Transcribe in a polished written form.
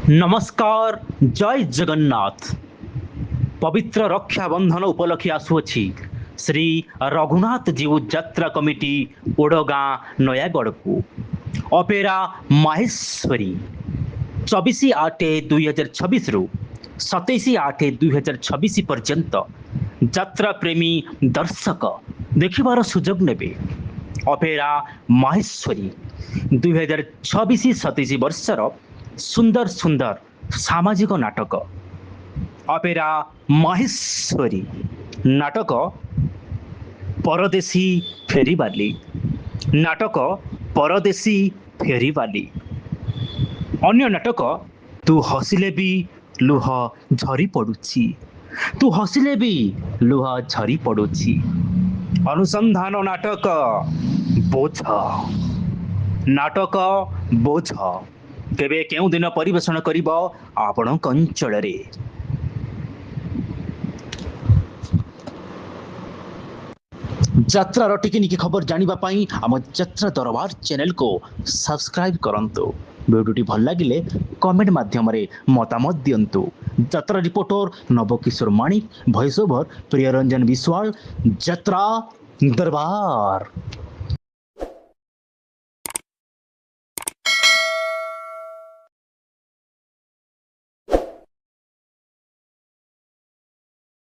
नमस्कार जय जगन्नाथ। पवित्र रक्षाबंधन उपलक्षे आसुअछि श्री रघुनाथ जीव यात्रा कमिटी ओडगाँ नयागढ़ को अपेरा माहेश्वरी 24/8/2026 रु 27/8/2026 पर्यंत यात्रा प्रेमी दर्शक देखिबार सुजोग नेबे। अपेरा माहेश्वरी 2026-27 वर्षर सुंदर सुंदर सामाजिक नाटक अपेरा माहेश्वरी नाटक परदेशी फेरीवाली नाटक परदेशी फेरीवाली अन्य नाटक तू हसिले भी लुह झरी पड़ुछि तू हसिले भी लुह झरी पड़ुछि अनुसंधान नाटक बोझ नाटक बोझ केबे केउ दिन परिवेषण करिब आपणक अंचल रे। यात्रार टिकिनिकी खबर जानिबा पई आम यात्रा दरबार चैनल को सब्सक्राइब करंतु। वीडियोटी भल लागिले कमेंट माध्यम रे मतामत दियंतु। यात्रा रिपोर्टर नवकिशोर माणिक, वॉइस ओवर प्रियरंजन विश्वाल, यात्रा दरबार।